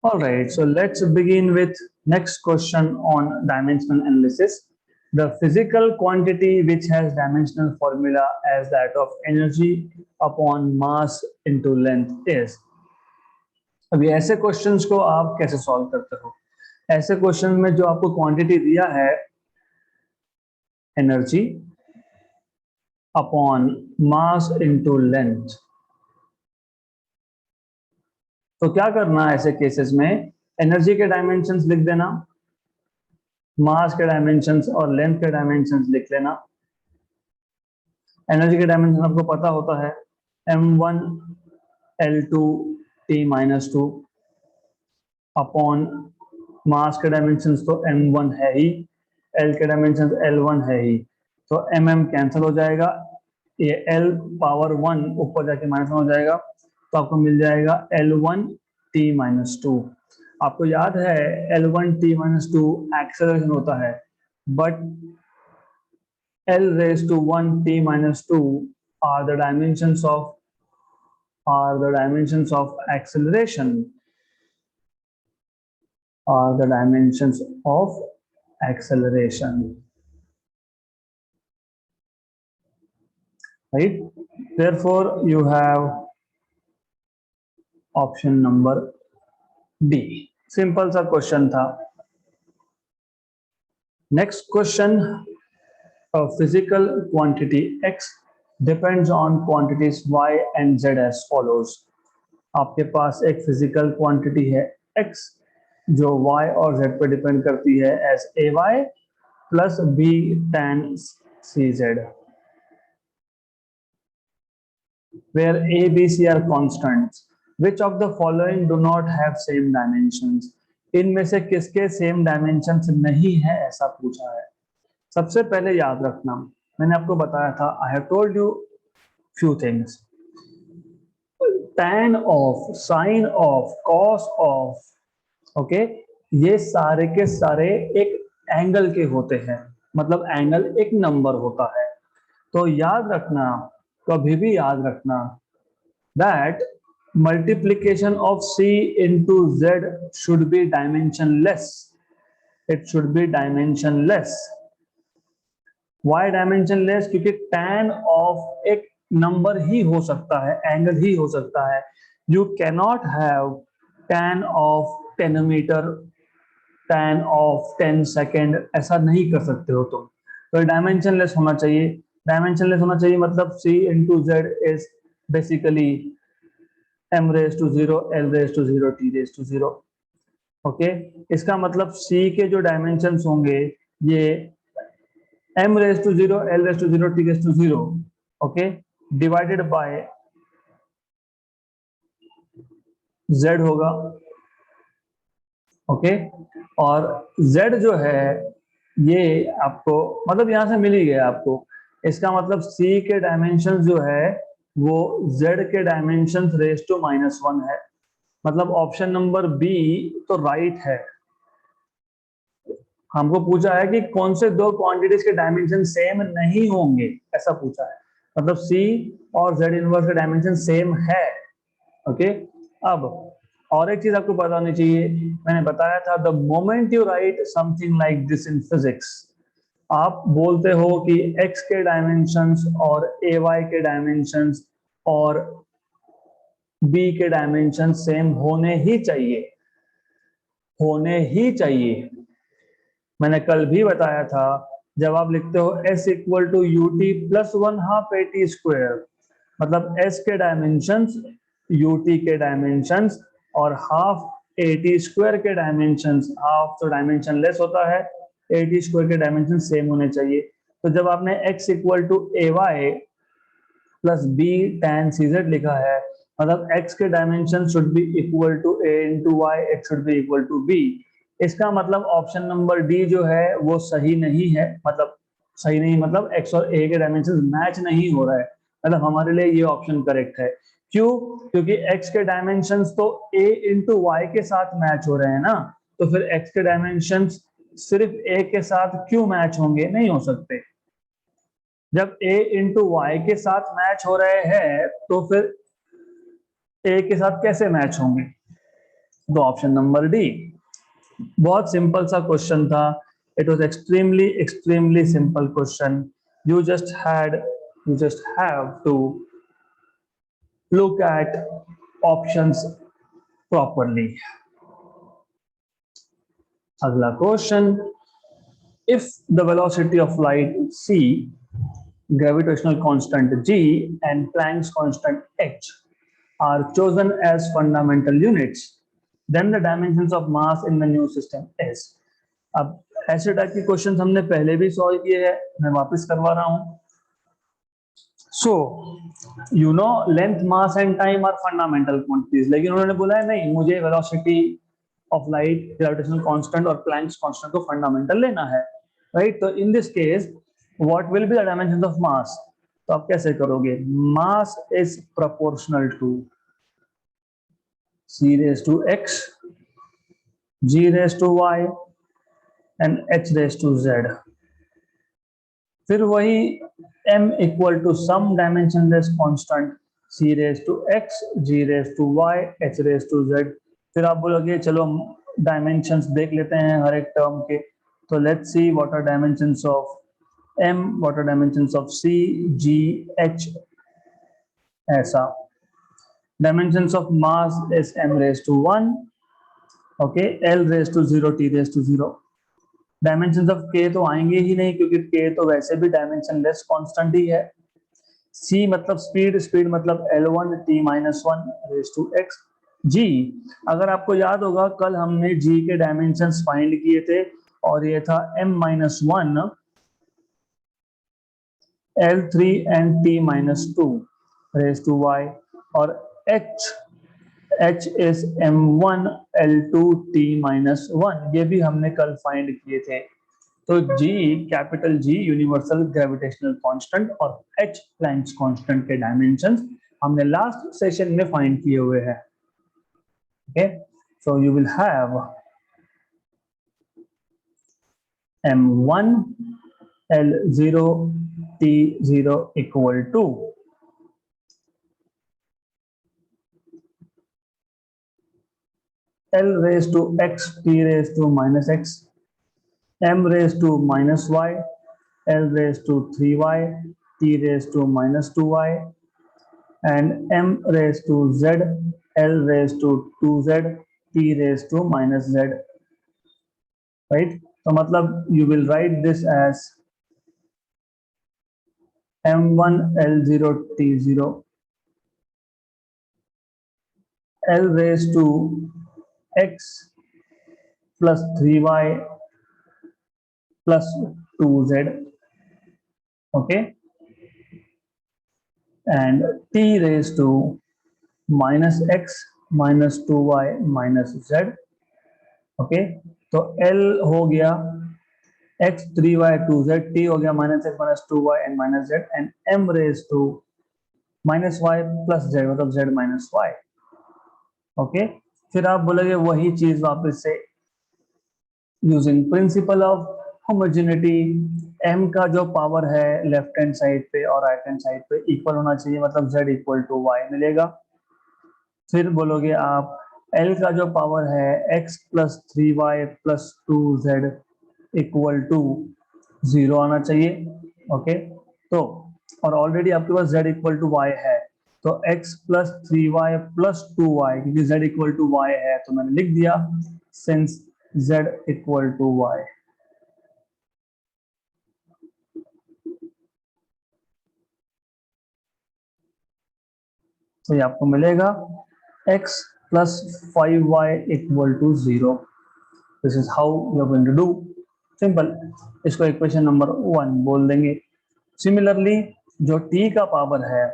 All right, so let's begin with next question on dimensional analysis. The physical quantity which has dimensional formula as that of energy upon mass into length is. अभी ऐसे questions को आप कैसे solve करते हो? ऐसे question में जो आपको क्वांटिटी दिया है energy upon mass into length, तो क्या करना है ऐसे केसेस में? एनर्जी के डायमेंशंस लिख देना, मास के डायमेंशंस और लेंथ के डायमेंशंस लिख लेना। एनर्जी के डायमेंशन आपको पता होता है m1 l2 t-2 upon mass के डायमेंशंस तो m1 है ही, l के डायमेंशंस l1 है ही, तो mm कैंसिल हो जाएगा, ये l पावर 1 ऊपर जाके माइनस हो जाएगा, तो आपको मिल जाएगा l1 t-2। आपको याद है l1 t-2 एक्सेलरेशन होता है, but l raised to 1 t-2 are the dimensions of acceleration, are the dimensions of acceleration, right? Therefore you have option number D. Simple सा क्वेश्चन था। Next question, a physical quantity x depends on quantities y and z as follows. आपके पास एक physical quantity है x जो y और z पर depend करती है as ay plus b tan cz, where a, b, c are constants. Which of the following do not have same dimensions? इनमें से किसके सेम डायमेंशंस नहीं है ऐसा पूछा है। सबसे पहले याद रखना, मैंने आपको बताया था, I have told you few things, tan of, sine of, cos of, okay, ये सारे के सारे एक एंगल के होते हैं, मतलब एंगल एक नंबर होता है। तो याद रखना, कभी भी याद रखना that multiplication of c into z should be dimensionless. It should be dimensionless. Why dimensionless? क्योंकि tan of एक नंबर ही हो सकता है, एंगल ही हो सकता है। You cannot have tan of 10 metre, tan of 10 second, ऐसा नहीं कर सकते हो तुम। तो डायमेंशनलेस होना चाहिए। डायमेंशनलेस होना चाहिए मतलब c into z is basically m raised to 0, l raised to 0, t raised to 0। Okay, इसका मतलब c के जो डायमेंशंस होंगे ये m raised to 0, l raised to 0, t raised to 0, okay, divided by z होगा, ओके। और z जो है ये आपको मतलब यहां से मिल ही गया आपको, इसका मतलब c के डायमेंशन जो है वो z के डायमेंशन रेज टू -1 है, मतलब ऑप्शन नंबर बी तो राइट है। हमको पूछा है कि कौन से दो क्वांटिटीज के डायमेंशन सेम नहीं होंगे, ऐसा पूछा है, मतलब सी और जेड इनवर्स के डायमेंशन सेम है, ओके। अब और एक चीज आपको पता होनी चाहिए, मैंने बताया था the moment you right something like this in physics, आप बोलते हो कि x के डायमेंशंस और ay के डायमेंशंस और b के डायमेंशन सेम होने ही चाहिए, होने ही चाहिए। मैंने कल भी बताया था, जब आप लिखते हो s equal to u t plus 1/2 AT square, मतलब s के डायमेंशंस, ut के डायमेंशंस और हाफ AT स्क्वायर के डायमेंशंस, हाफ तो डायमेंशन लेस होता है, AT स्क्वायर के डायमेंशन सेम होने चाहिए। तो जब आपने x इक्वल टू ay प्लस b tan cz लिखा है, मतलब x के dimension should be equal to a into y, x should be equal to b। इसका मतलब ऑप्शन नंबर डी जो है वो सही नहीं है, मतलब सही नहीं मतलब x और a के डायमेंशन मैच नहीं हो रहा है, मतलब हमारे लिए ये ऑप्शन करेक्ट है। क्यों? क्योंकि x के डायमेंशन तो a इंटू y के साथ मैच हो रहे हैं ना, तो फिर x के डायमेंशन सिर्फ a के साथ क्यों मैच होंगे? नहीं हो सकते। जब a इंटू वाई के साथ मैच हो रहे हैं तो फिर a के साथ कैसे मैच होंगे? तो ऑप्शन नंबर डी। बहुत सिंपल सा क्वेश्चन था, it was extremely extremely simple question. You just have to look at options properly. अगला question, if the velocity of light c, gravitational constant g and Planck's constant h are chosen as fundamental units, then the dimensions of mass in the new system is। अब ऐसे type के question हमने पहले भी solve किए हैं, मैं वापस करवा रहा हूं। So, you know, length, mass and time are fundamental quantities, लेकिन उन्होंने बोला है नहीं, मुझे velocity of light, gravitational constant और Planck's constant को fundamental लेना है, right? तो in this case, what will be the dimensions of mass? तो आप कैसे करोगे? Mass is proportional to c raised to x, g raised to y and h raised to z। फिर वही m equal to some dimensionless constant c raise to x, g raise to y, h raise to z। फिर आप बोलोगे चलो dimensions देख लेते हैं हर एक टर्म के। तो let's see what are dimensions of m, what are dimensions of c, g, h। ऐसा dimensions of mass is m raise to 1, okay, l raise to 0, t raise to 0। Dimension of k तो आएंगे ही नहीं क्योंकि k तो वैसे भी dimensionless constant ही है। c मतलब स्पीड, स्पीड मतलब l1 t minus 1 raise to x। g, अगर आपको याद होगा कल हमने g के डायमेंशंस फाइंड किए थे और ये था m minus 1, l3 and t minus 2 raise to y। और h is m1 l2 t minus 1, ये भी हमने कल फाइंड किए थे। तो G, capital G universal gravitational constant और H प्लैंक्स कांस्टेंट के डायमेंशंस हमने लास्ट सेशन में फाइंड किए हुए हैं। Okay, so you will have m1 l0 t0 equal to l raised to x, t raised to minus x, m raised to minus y, l raised to 3y, t raised to minus 2y, and m raised to z, l raised to 2z, t raised to minus z, right? So matlab you will write this as m1 l0 t0 l raised to x plus 3y plus 2z, okay, and t raised to minus x minus 2y minus z, okay। तो l हो गया x 3y 2z, t हो गया minus x minus 2y and minus z, and m raised to minus y plus z मतलब z minus y, okay। फिर आप बोलोगे वही चीज वापस से using principle of homogeneity, m का जो पावर है लेफ्ट हैंड साइड पे और राइट हैंड साइड पे इक्वल होना चाहिए, मतलब z इक्वल टू y मिलेगा। फिर बोलोगे आप l का जो पावर है x plus 3y plus 2z equal to 0 आना चाहिए, ओके। तो और ऑलरेडी आपके पास z इक्वल टू y है, तो x plus 3y plus 2y, क्योंकि z इक्वल टू y है तो मैंने लिख दिया since z equal to y। तो ये आपको मिलेगा x plus 5y equal to 0। This is how you are going to do, simple. इसको इक्वेशन नंबर 1 बोल देंगे। सिमिलरली जो t का पावर है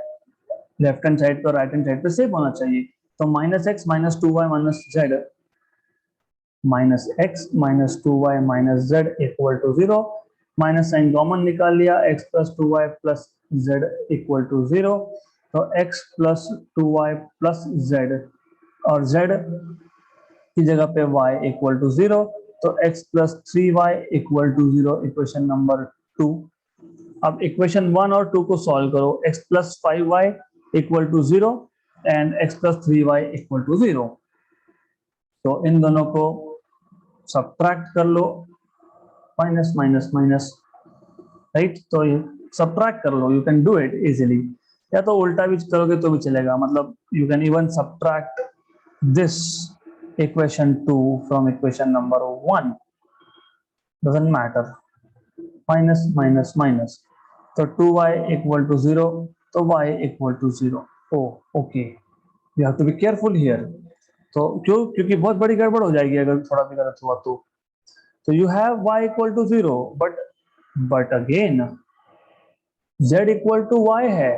लेफ्ट हैंड साइड पे और राइट हैंड साइड पे सेम होना चाहिए, तो minus x minus 2y minus z, minus x minus 2y minus z equal to 0। Minus sign common निकाल लिया, x plus 2y plus z equal to 0। तो x plus 2y plus z और z की जगह पे y इक्वल टू 0, तो x plus 3y equal to 0, equation number 2। अब equation 1 और 2 को सॉल्व करो, x plus 5y equal to 0 and x plus 3y equal to 0। तो इन दोनों को सब्ट्रैक्ट कर लो, माइनस माइनस माइनस, राइट। तो सब्ट्रैक्ट कर लो, you can do it easily, या तो उल्टा भी करोगे तो भी चलेगा, मतलब you can even subtract this equation 2 from equation number 1, doesn't matter, minus minus minus, तो 2y इक्वल टू 0, तो y equal to 0। Oh okay, you have to be careful here. तो क्यों? क्योंकि बहुत बड़ी गड़बड़ हो जाएगी अगर थोड़ा भी गलत हुआ तो you have y equal to 0, but again z equal to y है,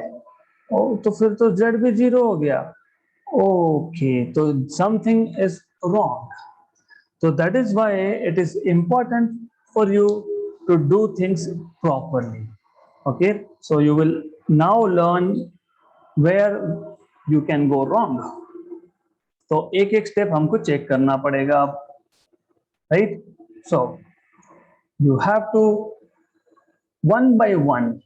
तो फिर तो z भी 0 हो गया। ओके, तो something is wrong. So that is why it is important for you to do things properly. Okay, so you will now learn where you can go wrong. तो एक एक स्टेप हमको चेक करना पड़ेगा अब, right. So you have to one by one,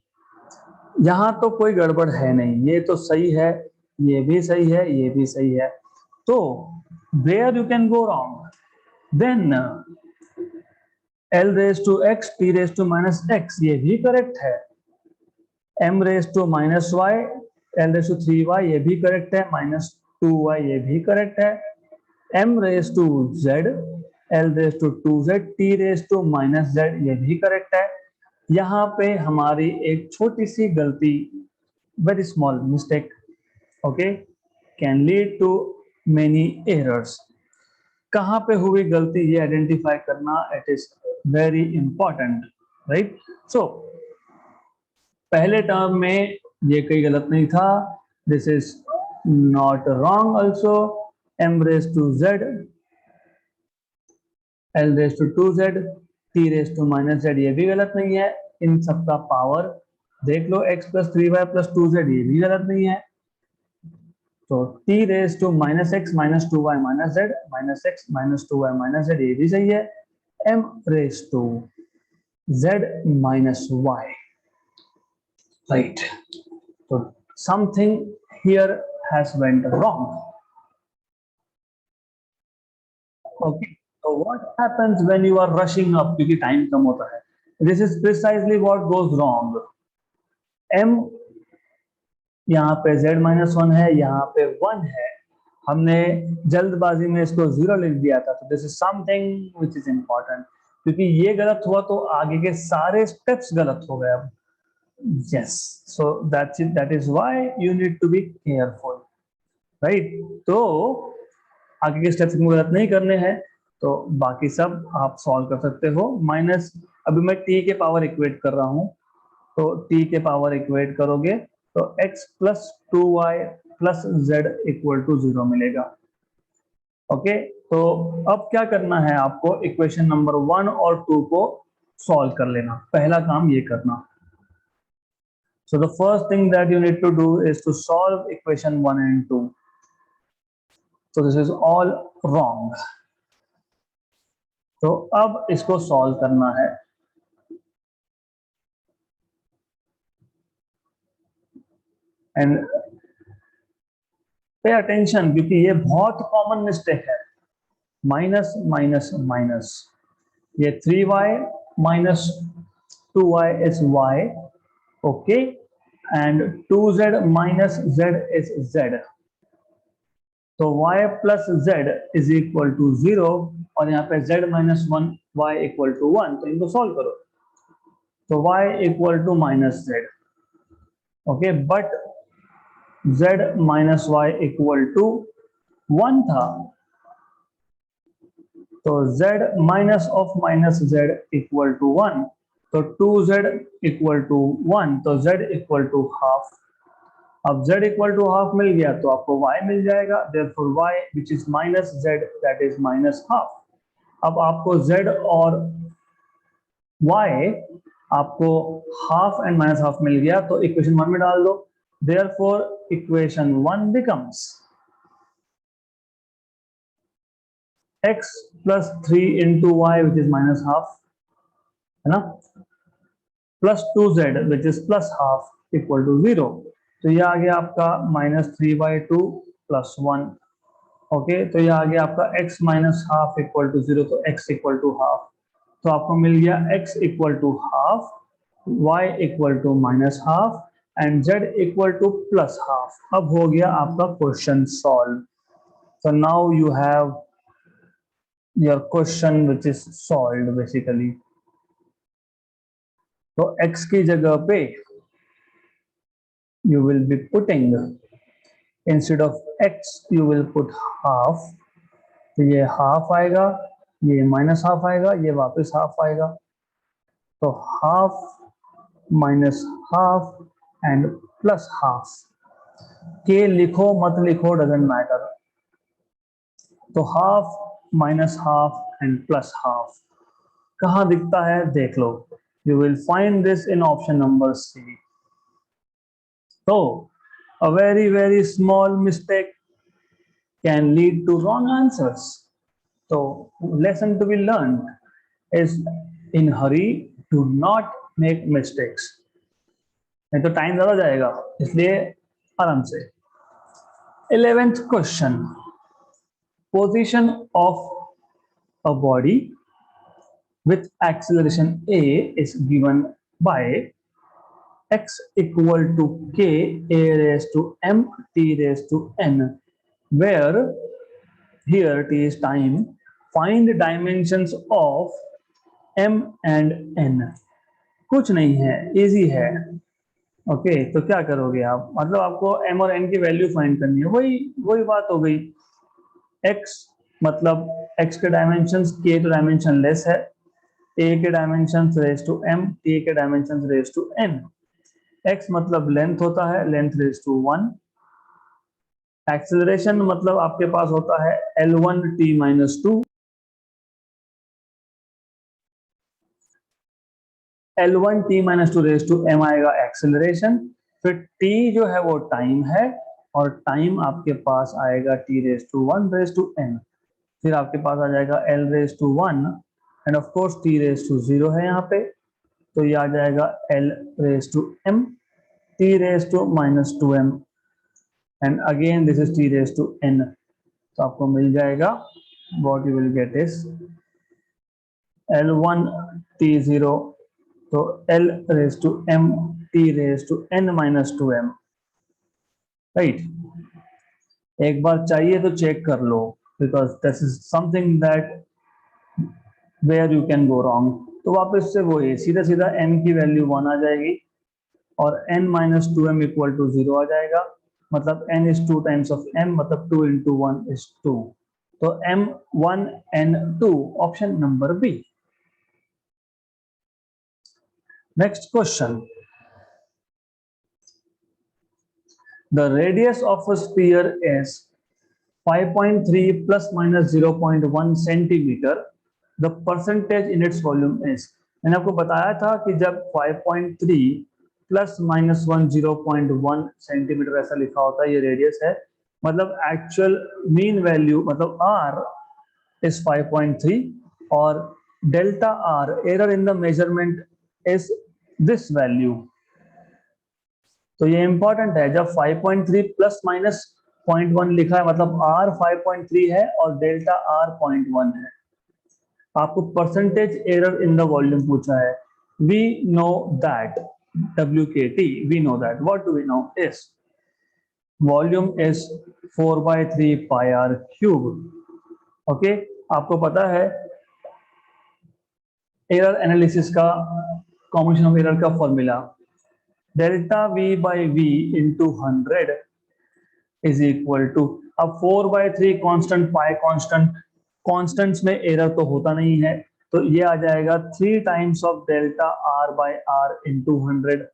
यहां तो कोई गड़बड़ है नहीं, ये तो सही है, ये भी सही है, ये भी सही है, तो where you can go wrong, then l raise to x t raise to minus x ये भी करेक्ट है, m raise to minus y l raise to 3y ये भी करेक्ट है, माइनस 2y ये भी करेक्ट है, m raise to z l raise to 2z t raise to minus z ये भी करेक्ट है। यहाँ पे हमारी एक छोटी सी गलती, very small mistake, okay, can lead to many errors. कहाँ पे हुई गलती ये आइडेंटिफाई करना, it is very important, right. So पहले टर्म में ये कोई गलत नहीं था, this is not wrong also, m raise to z l raise to 2z t raise to minus z ये भी गलत नहीं है। इन सबका पावर देख लो, x plus 3y plus 2z ये भी गलत नहीं है, तो t raise to minus x minus 2y minus z minus x minus 2y minus z ये भी सही है, m raise to z minus y, right. तो something here has went wrong, okay. so what happens when you are rushing up, क्योंकि time कम होता है, this is precisely what goes wrong। m यहाँ पे z माइनस 1 है, यहाँ पे 1 है, हमने जल्दबाजी में इसको 0 लिख दिया था, तो this is something which is important, क्योंकि ये गलत हुआ तो आगे के सारे स्टेप्स गलत हो गए अब। Yes, so that is why you need to be careful, right. तो आगे के स्टेप्स में गलत नहीं करने हैं, तो बाकी सब आप सॉल्व कर सकते हो। माइनस, अभी मैं t के पावर इक्वेट कर रहा हूं, तो t के पावर इक्वेट करोगे तो x plus 2y plus z equal to 0 मिलेगा, ओके। तो अब क्या करना है आपको, इक्वेशन नंबर 1 और 2 को सॉल्व कर लेना, पहला काम ये करना। So the first thing that you need to do is to solve equation 1 and 2। So this is all wrong, तो अब इसको सॉल्व करना है। एंड पे अटेंशन, क्योंकि ये बहुत कॉमन मिस्टेक है, माइनस माइनस माइनस, ये 3y minus 2y is y, okay, and 2z minus z is z, तो y plus z is equal to 0, और यहाँ पे z minus 1 y equal to 1, तो इनको सॉल्व करो, तो y equal to minus z, okay, but z minus y equal to 1 था, तो z minus of minus z equal to 1, तो 2z इक्वल टू 1, तो z इक्वल टू हाफ। अब z equal to half मिल गया तो आपको y मिल जाएगा, therefore y which is minus z that is minus half। अब आपको z और y आपको हाफ एंड माइनस हाफ मिल गया, तो इक्वेशन 1 में डाल दो, therefore equation 1 becomes x plus 3 into y which is minus half, है ना, plus 2z which is plus half equal to 0, तो ये आ गया आपका माइनस 3/2 प्लस 1, ओके, तो ये आ गया आपका x minus half equal to 0, तो x इक्वल टू हाफ, तो आपको मिल गया x equal to half, y equal to minus half and z equal to plus half. अब हो गया आपका question solve. So now you have your question which is solved basically. तो x की जगह पे you will be putting, instead of x you will put half, तो ये हाफ आएगा, ये माइनस हाफ आएगा, ये वापस हाफ आएगा, तो half minus half and plus half, के लिखो मत लिखो डजेंट मैटर, तो half minus half and plus half कहाँ दिखता है देख लो, you will find this in option number C. तो a very small mistake can lead to wrong answers. So lesson to be learned is in hurry do not make mistakes, नहीं तो time ज्यादा जाएगा, इसलिए आराम से। 11th question, position of a body with acceleration a is given by x equal to k a raised to m t raised to n, where here t is time, find the dimensions of m and n। कुछ नहीं है, easy है। Okay, तो क्या करोगे आप, मतलब आपको m और n की वैल्यू फाइंड करनी है, वही वही बात हो गई। x मतलब x के डायमेंशंस, k तो डायमेंशन लेस है, a के dimensions raise to m, t के dimensions raise to n, x मतलब लेंथ होता है, लेंथ रेज टू 1, एक्सेलरेशन मतलब आपके पास होता है L1 t minus 2, L1 t minus 2 raise to m आएगा एक्सेलरेशन, फिर t जो है वो टाइम है, और टाइम आपके पास आएगा t raise to 1 raise to n, फिर आपके पास आ जाएगा L raise to 1 and of course t raise to 0 है यहाँ पे, तो ये आ जाएगा L raise to m t raise to minus 2m and again this is t raise to n, तो आपको मिल जाएगा what you will get is L1 t0, तो L raise to m t raise to n minus 2m, right. एक बार चाहिए तो check कर लो, because this is something that where you can go wrong. तो वापस से वो है, सीधा सीधा n की वैल्यू 1 आ जाएगी और n minus 2m equal to 0 आ जाएगा, मतलब n is 2 times of m, मतलब 2 इंटू 1 इज 2, तो m1 n2 option number B. Next question, the radius of a sphere is 5.3 plus minus 0.1 centimeter, the percentage in its volume is, मैंने आपको बताया था कि जब 5.3 प्लस माइनस 1 0.1 सेंटीमीटर ऐसा लिखा होता है, ये रेडियस है, मतलब एक्चुअल मीन वैल्यू मतलब r इज 5.3 और delta r error in the measurement is this value. तो ये इंपॉर्टेंट है, जब 5.3 प्लस माइनस 0.1 लिखा है मतलब r 5.3 है और डेल्टा r 0.1 है। आपको percentage error in the volume पूछा है, we know that WKT, we know that, what do we know is volume is 4/3 pi r cube. Okay, आपको पता है एरर एनालिसिस का कॉम्बिनेशन ऑफ एरर का formula delta v by v into 100 is equal to, अब 4/3 constant pi constant, constants में error तो होता नहीं है, तो ये आ जाएगा 3 times of delta r by r into 100।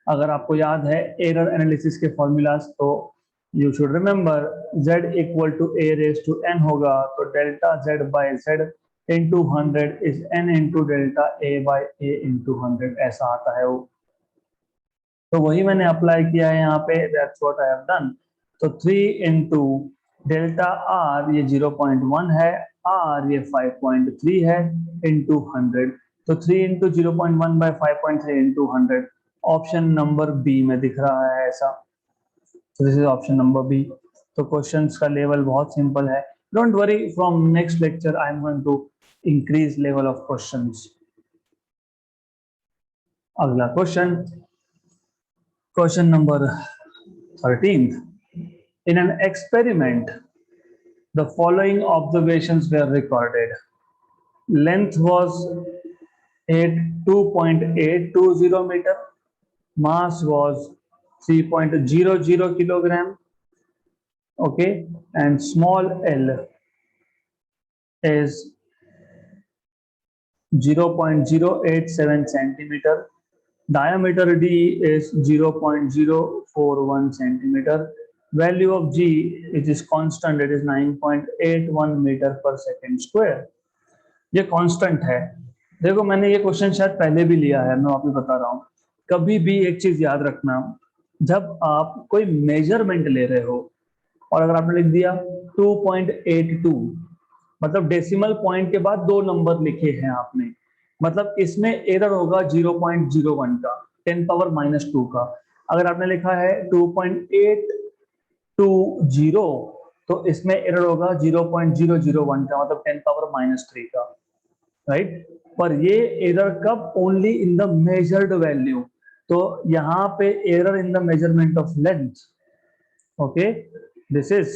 अगर आपको याद है एरर एनालिसिस के फॉर्मूलाज, तो you should remember z equal to a raise to n होगा, तो delta z by z into 100 is n into delta a by a into 100, ऐसा आता है वो। तो वही मैंने अप्लाई किया है यहाँ पे, that's what I have done. तो 3 इंटू डेल्टा आर ये 0.1 है, आर ये 5.3 है इंटू 100, तो 3 into 0.1 by 5.3 into 100, option number B में दिख रहा है ऐसा, तो this is option number B. तो क्वेश्चंस का लेवल बहुत सिंपल है. Don't worry, from next lecture I am going to increase level of questions. अगला question, question number 13. In an experiment, the following observations were recorded. Length was 2.820 meter. Mass was 3.00 kilogram. Okay, and small l is 0.087 centimeter. Diameter d is 0.041 centimeter. Value of g, which is constant, it is 9.81 meter per second square. ये constant है. देखो मैंने ये question शायद पहले भी लिया है, मैं आपको बता रहा हूँ. कभी भी एक चीज याद रखना, जब आप कोई मेजरमेंट ले रहे हो और अगर आपने लिख दिया 2.82, मतलब डेसिमल पॉइंट के बाद 2 नंबर लिखे हैं आपने, मतलब इसमें एरर होगा 0.01 का, 10 पावर -2 का. अगर आपने लिखा है 2.820, तो इसमें एरर होगा 0.001 का, मतलब 10 पावर -3 का, राइट. पर ये एरर कब? Only in the measured value. तो यहाँ पे error in the measurement of length. Okay, this is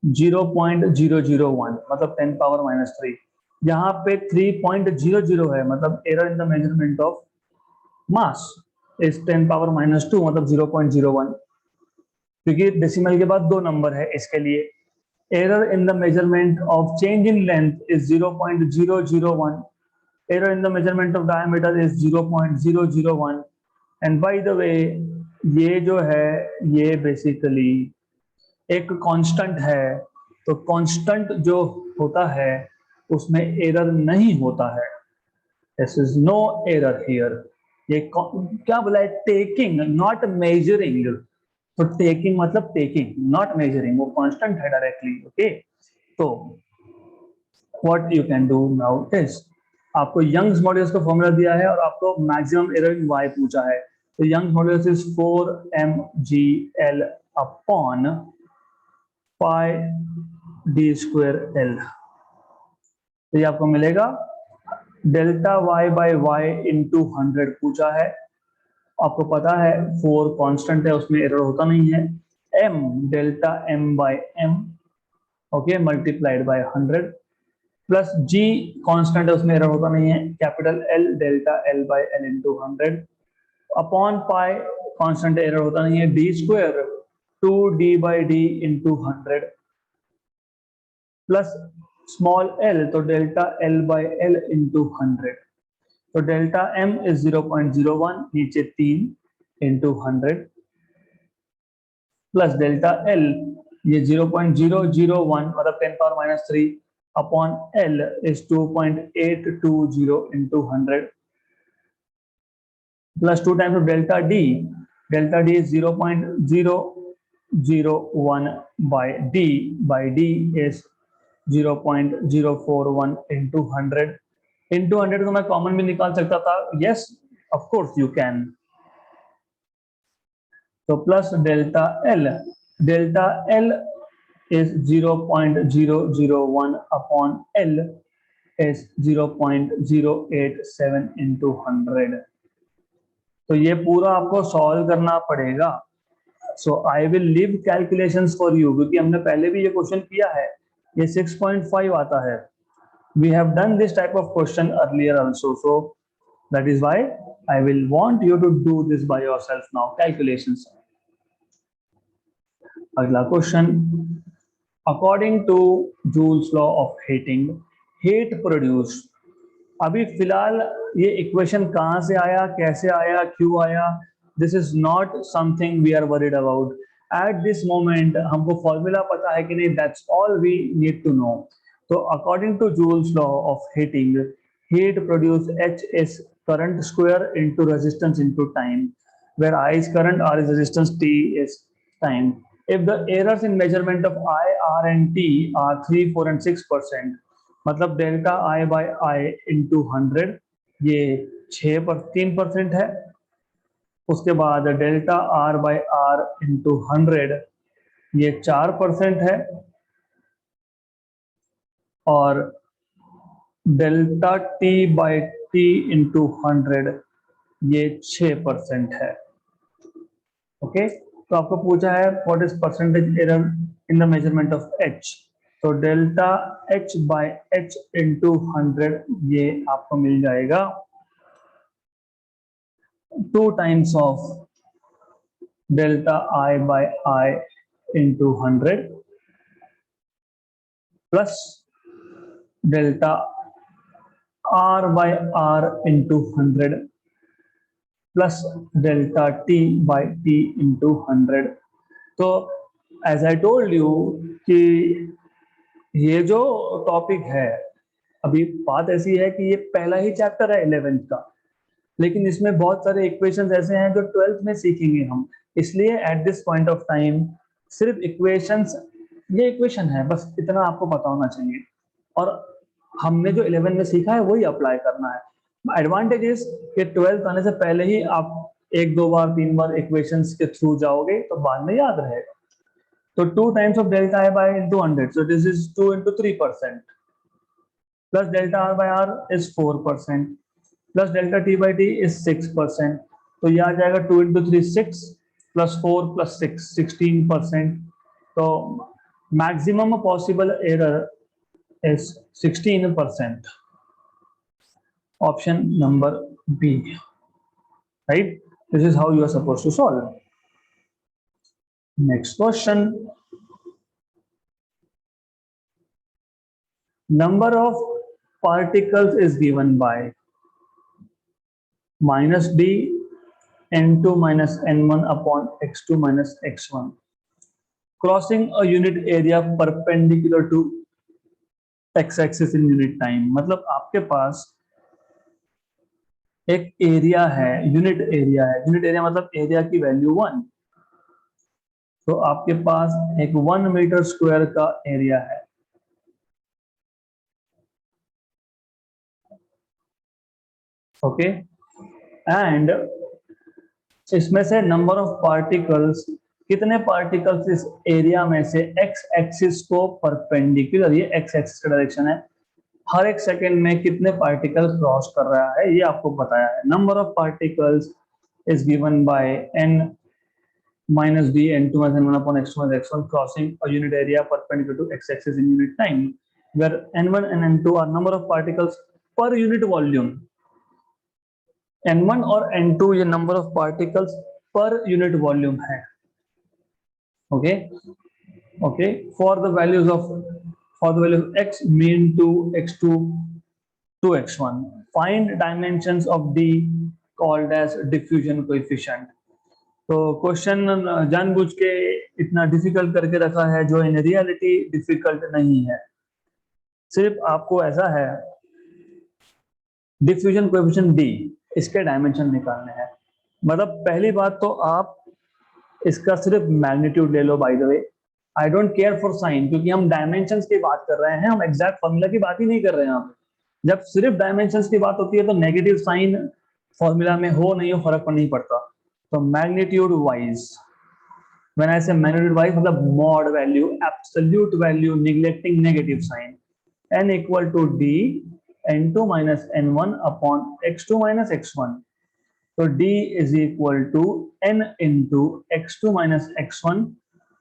0.001, मतलब 10 पावर -3. यहाँ पे 3.00 है, मतलब error in the measurement of mass is 10 power -2, मतलब 0.01, क्योंकि डेसिमल के बाद 2 नंबर है इसके लिए. Error in the measurement of change in length is 0.001. Error in the measurement of diameter is 0.001. And by the way, ये जो है ये basically एक constant है. तो constant जो होता है उसमें error नहीं होता है. This is no error here. ये क्या बोला है? Taking, not measuring. तो टेकिंग मतलब टेकिंग, नॉट मेजरिंग, वो कांस्टेंट है डायरेक्टली. ओके, तो what you can do now is, आपको यंग्स मॉड्यूलस का फॉर्मूला दिया है और आपको मैक्सिमम एरर इन y पूछा है. तो Young's modulus is 4mgl upon pi d square l. तो ये आपको मिलेगा delta y by y into 100 पूछा है. आपको पता है 4 कांस्टेंट है, उसमें एरर होता नहीं है. m delta m by m, okay, multiplied by 100, plus g constant है, उसमें एरर होता नहीं है. Capital L delta L by L into 100 upon pi, constant error होता नहीं है, d square 2d by d into 100 plus small l, तो delta L by L into 100. तो डेल्टा m इज 0.01, नीचे 3 इंटू 100 प्लस डेल्टा l ये 0.001, मतलब 10 power -3 upon l is 2.820 into 100 plus 2 times of delta d. Delta d is 0.001 by d is 0.041 into 100. Into 100 को मैं common भी निकाल सकता था. Yes, of course you can. तो plus delta L, delta L is 0.001 upon L is 0.087 into 100. तो ये पूरा आपको सॉल्व करना पड़ेगा. So I will leave calculations for you, क्योंकि हमने पहले भी ये क्वेश्चन किया है. ये 6.5 आता है. We have done this type of question earlier also, so that is why I will want you to do this by yourself now, calculations. अगला question, according to Joule's law of heating, heat produce. अभी फिलहाल ये equation कहां से आया, कैसे आया, क्यों आया, this is not something we are worried about at this moment. हमको फॉर्मूला पता है कि नहीं, that's all we need to know. तो according to Joule's law of heating, heat produce H is current square into resistance into time, where I is current, R is resistance, T is time. If the errors in measurement of I, R and T are 3, 4 and 6%, मतलब delta I by I into 100 ये 3% है. उसके बाद delta R by R into 100 ये 4% है और delta T by T into 100 ये 6% है। ओके, तो आपको पूछा है what is percentage error in the measurement of H. तो delta H by H into 100 ये आपको मिल जाएगा 2 times of delta I by I into 100 plus delta R by R into 100 plus delta T by T into 100। तो as I told you कि ये जो topic है, अभी बात ऐसी है कि ये पहला ही चैप्टर है 11th का, लेकिन इसमें बहुत सारे इक्वेशंस ऐसे हैं जो 12th में सीखेंगे हम। इसलिए eight this point of time सिर्फ इक्वेशंस, ये इक्वेशन है बस, इतना आपको पता होना चाहिए, और हमने जो 11 में सीखा है वही अप्लाई करना है। एडवांटेज इज कि 12th आने से पहले ही आप 1 2 बार 3 बार इक्वेशंस के थ्रू जाओगे तो बाद में याद रहेगा। तो 2 times of delta I bye into 100, so this is 2 into 3%, plus delta r by r is 4%, plus delta t by t is 6%। तो ये आ जाएगा 2 into 3 6 plus 4 plus 6 16%। तो maximum possible error is 16%। Option number B, right? This is how you are supposed to solve. Next question. Number of particles is given by minus d n2 minus n1 upon x2 minus x1 crossing a unit area perpendicular to x-axis in unit time। मतलब आपके पास एक area है, unit area है, unit area मतलब area की value 1। तो आपके पास एक 1 मीटर स्क्वायर का एरिया है, ओके, एंड इसमें से नंबर ऑफ पार्टिकल्स, कितने पार्टिकल्स इस एरिया में से एक्स एक्सिस को परपेंडिकुलर, ये एक्स एक्सिस का डायरेक्शन है, हर एक सेकंड में कितने पार्टिकल क्रॉस कर रहा है ये आपको बताया है। Number of particles is given by n minus d n2 minus n1 upon x2 minus x1 crossing a unit area perpendicular to x axis in unit time, where n1 and n2 are number of particles per unit volume। n1 और n2 ये number of particles per unit volume है, okay okay. For the values of x mean to x2 to x1 find dimensions of d called as diffusion coefficient। तो question जानबूझ के इतना difficult करके रखा है जो इन रियलिटी डिफिकल्ट नहीं है, सिर्फ आपको ऐसा है डिफ्यूजन कोएफिशिएंट d, इसके डायमेंशन निकालने हैं। मतलब पहली बात तो आप इसका सिर्फ मैग्नीट्यूड ले लो, by the way I don't care for sign, क्योंकि हम डायमेंशंस की बात कर रहे हैं, हम एग्जैक्ट फॉर्मूला की बात ही नहीं कर रहे हैं यहाँ पे। जब सिर्फ डायमेंशंस की बात होती है तो नेगेटिव साइन फॉर्मूला में हो नहीं हो फर्क नहीं पड़ता। तो magnitude wise, when I say magnitude wise मतलब mod value, absolute value neglecting negative sign, n equal to d n2 minus n1 upon x2 minus x1। तो d is equal to n into x2 minus x1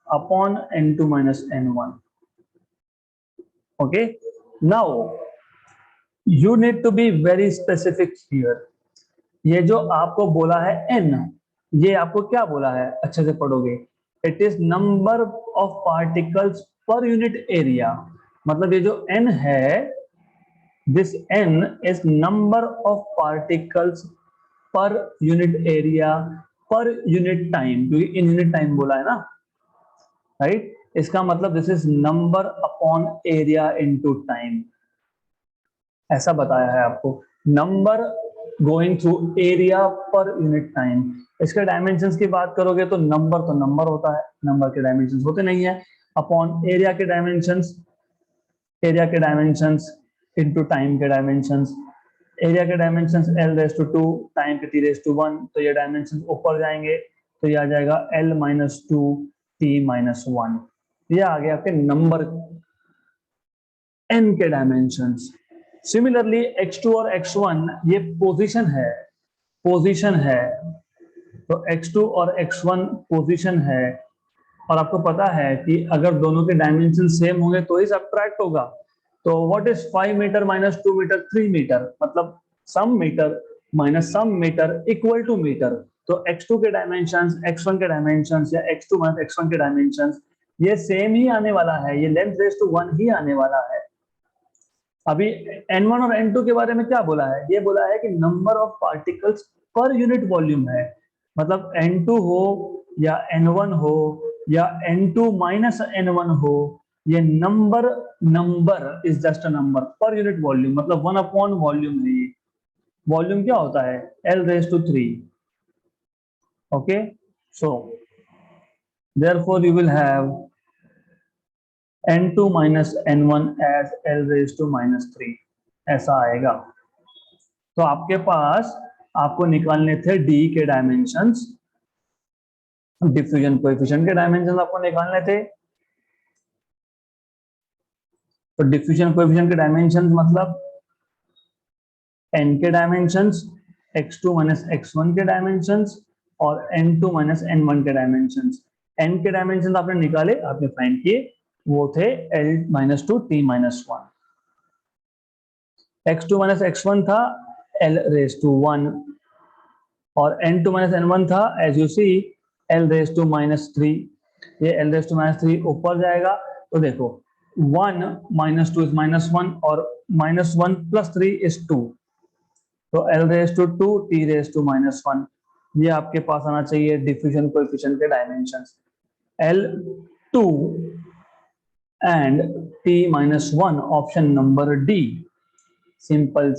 upon n2 minus n1। Okay, now you need to be very specific here। ये जो आपको बोला है n, ये आपको क्या बोला है, अच्छे से पढ़ोगे, it is number of particles per unit area. मतलब ये जो n है, this n is number of particles per unit area per unit time, क्योंकि इन यूनिट टाइम बोला है ना, राइट। इसका मतलब this is number upon area into time, ऐसा बताया है आपको। Number going through area per unit time. इसके डायमेंशंस की बात करोगे तो नंबर होता है, नंबर के डायमेंशंस होते नहीं है। अपॉन एरिया के डायमेंशंस, एरिया के डायमेंशंस इनटू टाइम के डायमेंशंस। एरिया के डायमेंशंस l/2, टाइम के t/1, तो ये डायमेंशंस ऊपर जाएंगे तो ये आ जाएगा l-2 t-1। ये आ गया आपके नंबर n के डायमेंशंस। सिमिलरली x2 और x1 ये पोजीशन है, तो x2 और x1 पोजीशन है, और आपको पता है कि अगर दोनों के डायमेंशन सेम होंगे तो ही सब्ट्रैक्ट होगा। तो what is 5 metre minus 2 metre 3 metre, मतलब some metre minus some metre equal to metre. तो x2 के डायमेंशंस, x1 के डायमेंशंस या x2 माइनस x1 के डायमेंशंस ये सेम ही आने वाला है, ये लेंथ रेज टू 1 ही आने वाला है। अभी n1 और n2 के बारे में क्या बोला है, ये बोला है कि number of particles per unit volume है, मतलब n2 हो या n1 हो या n2 माइनस n1 हो, ये number is just a number पर यूनिट वॉल्यूम, मतलब 1 अपॉन वॉल्यूम है। ये वॉल्यूम क्या होता है, L raise to 3। Okay, so therefore you will have n2 minus n1 as L raised to minus 3, ऐसा आएगा। तो आपके पास आपको निकालने थे d के डायमेंशंस, डिफ्यूजन कोएफिशिएंट के डायमेंशंस आपको निकालने थे। तो डिफ्यूजन कोएफिशिएंट के डायमेंशंस मतलब n के डायमेंशंस, x2 माइनस x1 के डायमेंशंस और n2 माइनस n1 के डायमेंशंस। n के डायमेंशंस आपने निकाले, आपने फाइंड किए, वो थे L minus 2 t minus 1। x2 minus x1 था L रेज टू 1 और n2 माइनस n1 था as you see L raise to minus 3। ये L रेज टू माइनस 3 ऊपर जाएगा, तो देखो 1 माइनस 2 इज माइनस 1 और माइनस 1 प्लस 3 इज 2, तो L raise to 2 t raise to minus 1। ये आपके पास आना चाहिए डिफ्यूजन कोएफिशिएंट के dimensions, L2 and t minus 1, option number D. Simple.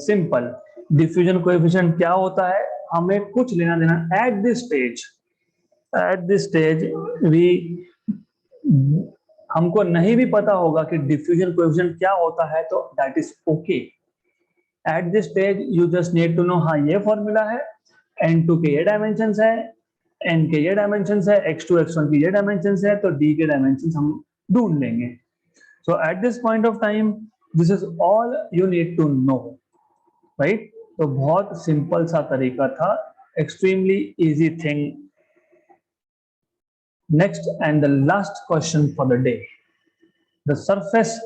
Diffusion coefficient क्या होता है, हमें कुछ लेना देना एट दिस स्टेज वी, हमको नहीं भी पता होगा कि डिफ्यूजन कोएफिशिएंट क्या होता है, तो that is okay. At this stage you just need to know, हाँ ये फॉर्मूला है, n2 के ये डायमेंशंस है, n के ये डायमेंशंस है, x2 x1 की ये डायमेंशंस है, तो d के डायमेंशंस हम ढूंढ लेंगे। So at this point of time this is all you need to know, right. तो बहुत सिंपल सा तरीका था, extremely easy thing. Next and the last question for the day, the surface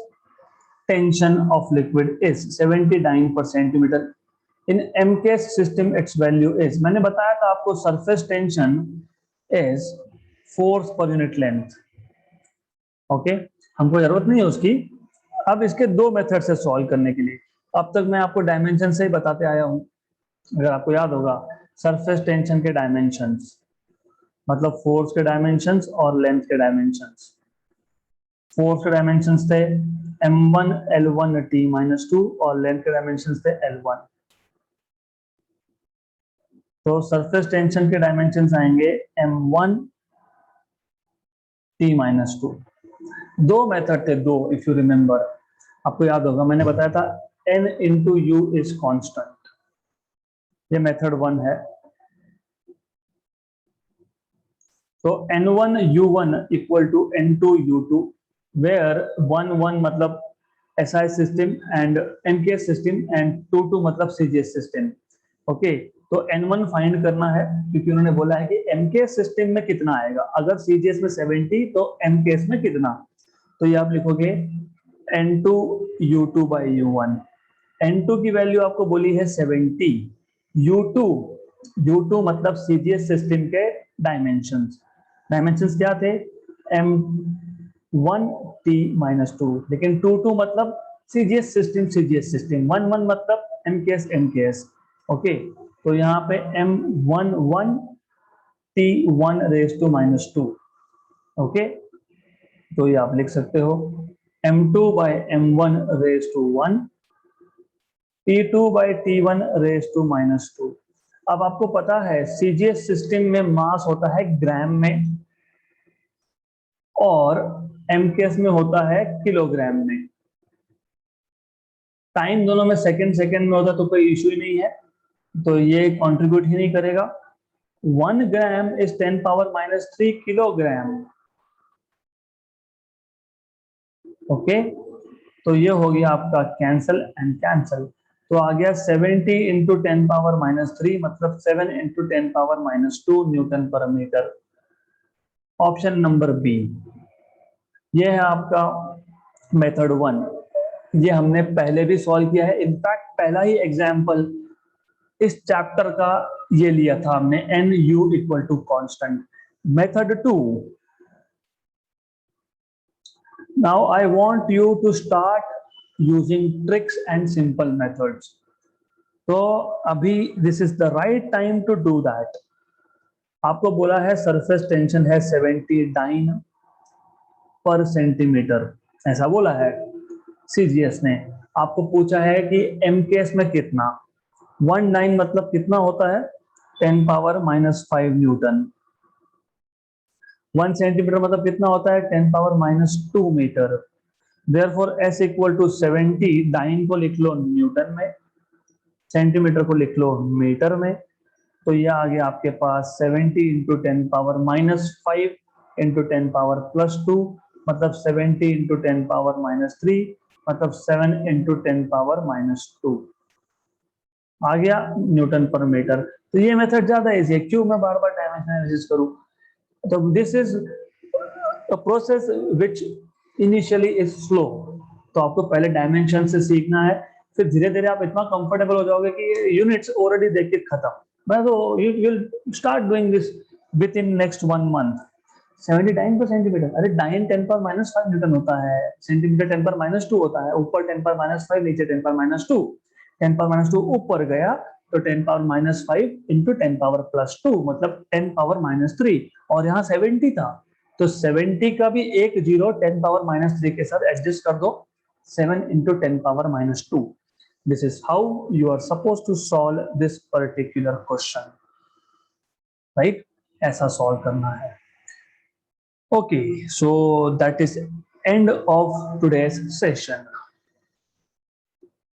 tension of liquid is 79 per centimeter इन MKS system, its value is, मैंने बताया था आपको surface tension is force per unit length. Okay, हमको जरूरत नहीं है उसकी। अब इसके दो मेथड से सॉल्व करने के लिए, अब तक मैं आपको डायमेंशन से ही बताते आया हूं, अगर आपको याद होगा सरफेस टेंशन के डायमेंशंस मतलब फोर्स के डायमेंशंस और लेंथ के डायमेंशंस। फोर्स के डायमेंशंस थे m1 L1 t-2 और लेंथ के डायमेंशंस थे L1। तो सरफेस टेंशन के डायमेंशंस आएंगे m1 t-2। दो मेथड थे, दो, इफ यू रिमेंबर, आपको याद होगा मैंने बताया था n into you is constant, ये मेथड 1 है। तो n1 u1 equal to n2 u2, where 1 मतलब SI system and MKS system and 2 मतलब CGS सिस्टम। ओके, तो n1 फाइंड करना है, क्योंकि उन्होंने बोला है कि MKS सिस्टम में कितना आएगा, अगर CGS में 70 तो MKS में कितना। तो ये आप लिखोगे n2 u2 by u1। n2 की वैल्यू आपको बोली है 70, u2 मतलब CGS सिस्टम के डायमेंशंस क्या थे, m1 t-2, लेकिन 2 मतलब CGS सिस्टम 1 मतलब MKS। ओके, तो यहाँ पे m11 t1 raise to -2। Okay, तो ये आप लिख सकते हो m2 by m1 raise to 1, t2 by t1 raise to -2। अब आपको पता है CGS सिस्टम में मास होता है ग्राम में और MKS में होता है किलोग्राम में। टाइम दोनों में सेकंड में होता तो कोई इश्यू ही नहीं है, तो ये कंट्रीब्यूट ही नहीं करेगा। 1 gram is 10 power -3 kilogram, okay, तो ये हो गया आपका कैंसल एंड कैंसल। तो आ गया 70 इंटू 10⁻³ मतलब 7 इंटू 10⁻² न्यूटन पर मीटर। ऑप्शन नंबर बी, ये है आपका मेथड 1। ये हमने पहले भी सॉल्व किया है, इनफैक्ट पहला ही एग्जाम्पल इस चैप्टर का ये लिया था हमने, N U equal to constant. Method 2, now I want you to start using tricks and simple methods. तो अभी this is the right time to do that. आपको बोला है सरफेस टेंशन है 70 डाइन पर सेंटीमीटर, ऐसा बोला है सीजीएस ने। आपको पूछा है कि एमकेएस में कितना, 19 मतलब कितना होता है 10⁻⁵ न्यूटन। 1 सेंटीमीटर मतलब कितना होता है 10⁻² metre. Therefore S equal to 70, dyne को लिख लो न्यूटन में, सेंटीमीटर को लिख लो मीटर में। तो ये आ गया आपके पास 70 इंटू 10⁻⁵ इंटू 10⁻+2 मतलब 70 इंटू 10⁻³ मतलब 7 इंटू 10⁻²। आ गया न्यूटन पर मीटर। तो ये मेथड ज्यादा इजी है, क्यों मैं बार बार डायमेंशन एनालिसिस करूं। तो this is a process which initially is slow. तो आपको पहले डायमेंशन से सीखना है, फिर धीरे धीरे आप इतना कंफर्टेबल हो जाओगे कि यूनिट्स ऑलरेडी देख के खत्म। मैं तो you will start doing this within next 1 month. 70 dyne per centimetre, अरे डाइन 10⁻⁵ न्यूटन होता है, सेंटीमीटर 10⁻² होता है, ऊपर 10⁻⁵ नीचे 10⁻²। 10⁻² ऊपर गया तो 10⁻⁵ इंटू 10⁻+2 मतलब 10⁻³ और यहाँ 70 था, तो 70 का भी एक जीरो 10⁻³ के साथ एडजस्ट कर दो, 7 into 10⁻²। This is how you are suppose to solve this particular question, right. ऐसा सॉल्व करना है। Okay, so that is end of today's session.